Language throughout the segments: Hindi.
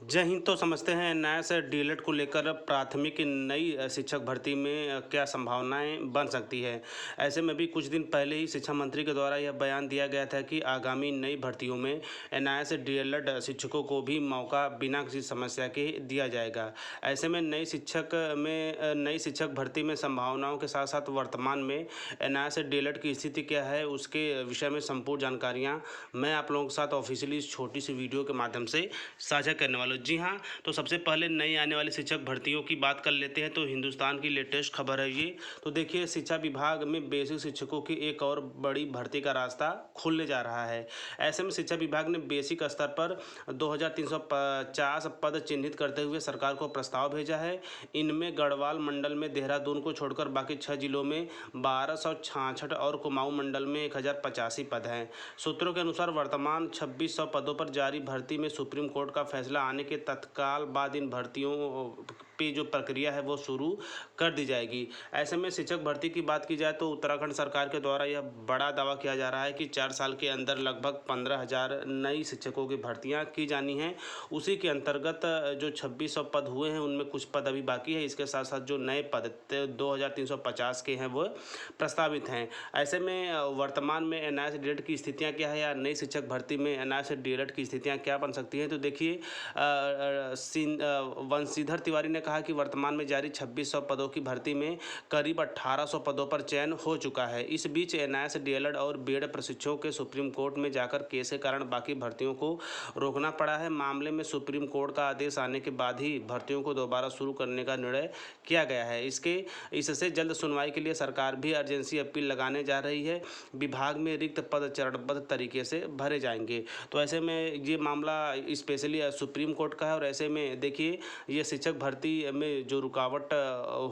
जय हिंद। तो समझते हैं न्याय से डीएलएड को लेकर प्राथमिक नई शिक्षक भर्ती में क्या संभावनाएं बन सकती है। ऐसे में भी कुछ दिन पहले ही शिक्षा मंत्री के द्वारा यह बयान दिया गया था कि आगामी नई भर्तियों में न्याय से डीएलएड शिक्षकों को भी मौका बिना किसी समस्या के दिया जाएगा। ऐसे में नई शिक्षक भर्ती में संभावनाओं के साथ साथ वर्तमान में न्याय से डीएलएड की स्थिति क्या है, उसके विषय में संपूर्ण जानकारियाँ मैं आप लोगों के साथ ऑफिशियली इस छोटी सी वीडियो के माध्यम से साझा करने वाला। जी हाँ, तो सबसे पहले नई आने वाली शिक्षक भर्तियों की बात कर लेते हैं। तो हिंदुस्तान की लेटेस्ट खबर है ये। तो देखिए, शिक्षा विभाग में बेसिक शिक्षकों की एक और बड़ी भर्ती का रास्ता खुलने जा रहा है। ऐसे में शिक्षा विभाग ने बेसिक स्तर पर 2350 पद चिन्हित करते हुए सरकार को प्रस्ताव भेजा है। इनमें गढ़वाल मंडल में देहरादून को छोड़कर बाकी 6 जिलों में 1266 और कुमाऊं मंडल में 1085 पद हैं। सूत्रों के अनुसार वर्तमान 2600 पदों पर जारी भर्ती में सुप्रीम कोर्ट का फैसला आने के तत्काल बाद इन भर्तियों पे जो प्रक्रिया है वो शुरू कर दी जाएगी। ऐसे में शिक्षक भर्ती की बात की जाए तो उत्तराखंड सरकार के द्वारा यह बड़ा दावा किया जा रहा है कि 4 साल के अंदर लगभग 15,000 नई शिक्षकों की भर्तियां की जानी हैं। उसी के अंतर्गत जो 2600 पद हुए हैं उनमें कुछ पद अभी बाकी है। इसके साथ साथ जो नए पद 2350 के हैं वो प्रस्तावित हैं। ऐसे में वर्तमान में एनआईएस डीएलएड की स्थितियाँ क्या है या नई शिक्षक भर्ती में एनआईएस डीएलएड की स्थितियाँ क्या बन सकती हैं। तो देखिए, वंशीधर तिवारी ने कहा कि वर्तमान में जारी 2600 पदों की भर्ती में करीब 1800 पदों पर चयन हो चुका है। इस बीच एनआईएस डीएलएड और बीएड प्रशिक्षुओं के सुप्रीम कोर्ट में जाकर केस के कारण बाकी भर्तियों को रोकना पड़ा है। मामले में सुप्रीम कोर्ट का आदेश आने के बाद ही भर्तियों को दोबारा शुरू करने का निर्णय किया गया है। इससे जल्द सुनवाई के लिए सरकार भी अर्जेंसी अपील लगाने जा रही है। विभाग में रिक्त पद चरणबद्ध तरीके से भरे जाएंगे। तो ऐसे में ये मामला स्पेशली सुप्रीम कोर्ट का है। और ऐसे में देखिए, ये शिक्षक भर्ती में जो रुकावट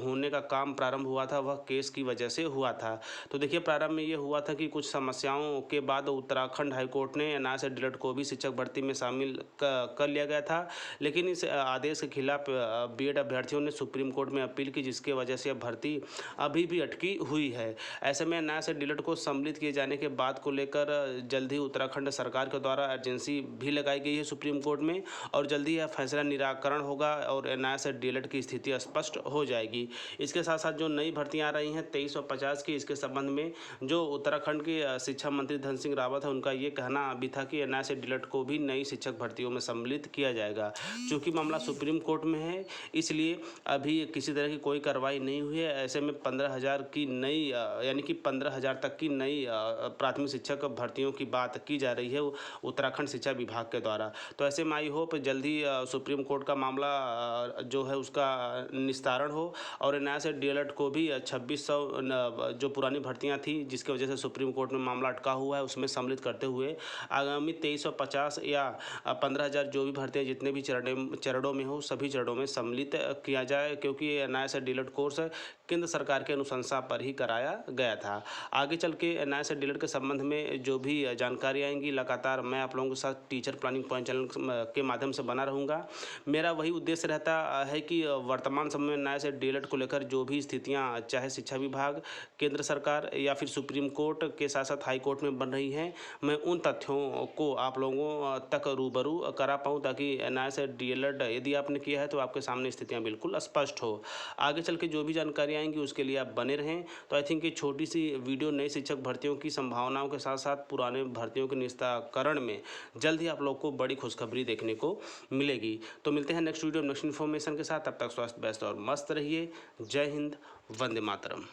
होने का काम प्रारंभ हुआ था वह केस की वजह से हुआ था। तो देखिए, प्रारंभ में ये हुआ था कि कुछ समस्याओं के बाद उत्तराखंड हाईकोर्ट ने एनआईएस डीएलएड को भी शिक्षक भर्ती में शामिल कर लिया गया था। लेकिन इस आदेश के खिलाफ बीएड अभ्यर्थियों ने सुप्रीम कोर्ट में अपील की, जिसकी वजह से भर्ती अभी भी अटकी हुई है। ऐसे में एनआईएस डीएलएड को सम्मिलित किए जाने के बाद को लेकर जल्द ही उत्तराखंड सरकार के द्वारा अर्जेंसी भी लगाई गई है सुप्रीम कोर्ट में, और जल्दी यह फैसला निराकरण होगा और एनआईएस डीएलएड की स्थिति स्पष्ट हो जाएगी। इसके साथ साथ जो नई भर्तियां आ रही हैं 2350 की, इसके संबंध में जो उत्तराखंड के शिक्षा मंत्री धन सिंह रावत है, उनका ये कहना भी था कि एनआईएस डीएलएड को भी नई शिक्षक भर्तियों में सम्मिलित किया जाएगा। चूँकि मामला सुप्रीम कोर्ट में है, इसलिए अभी किसी तरह की कोई कार्रवाई नहीं हुई है। ऐसे में 15,000 की नई यानी कि 15,000 तक की नई प्राथमिक शिक्षक भर्तियों की बात की जा रही है उत्तराखंड शिक्षा विभाग के द्वारा। तो ऐसे में आई होप जल्दी सुप्रीम कोर्ट का मामला जो है उसका निस्तारण हो और एनआईएस डीएलएड को भी 2600 जो पुरानी भर्तियां थी जिसकी वजह से सुप्रीम कोर्ट में मामला अटका हुआ है उसमें सम्मिलित करते हुए आगामी 2350 या 15,000 जो भी भर्तियाँ जितने भी चरणों में हो सभी चरणों में सम्मिलित किया जाए, क्योंकि एनआईएस डीएलएड कोर्स केंद्र सरकार के अनुशंसा पर ही कराया गया था। आगे चल के एनआईएस डीएलएड के संबंध में जो भी जानकारी आएंगी लगातार मैं आप लोगों के साथ टीचर प्लानिंग पॉइंट चैनल के माध्यम से बना रहूँगा। मेरा वही उद्देश्य रहता है कि वर्तमान समय में एनआईएस डीएलएड को लेकर जो भी स्थितियाँ चाहे शिक्षा विभाग, केंद्र सरकार या फिर सुप्रीम कोर्ट के साथ साथ हाई कोर्ट में बन रही हैं, मैं उन तथ्यों को आप लोगों तक रूबरू करा पाऊँ, ताकि एनआईएस डीएलएड यदि आपने किया है तो आपके सामने स्थितियाँ बिल्कुल स्पष्ट हो। आगे चल के जो भी जानकारी आएंगी उसके लिए आप बने रहें। तो आई थिंक ये छोटी सी वीडियो नई शिक्षक भर्तियों की संभावनाओं के साथ साथ पुराने भर्तियों के निस्तारण में जल्द ही आप लोग को बड़ी खुशखबरी देखने को मिलेगी। तो मिलते हैं नेक्स्ट वीडियो नेक्स्ट इन्फॉर्मेशन के साथ। तब तक स्वस्थ, व्यस्त और मस्त रहिए। जय हिंद, वंदे मातरम।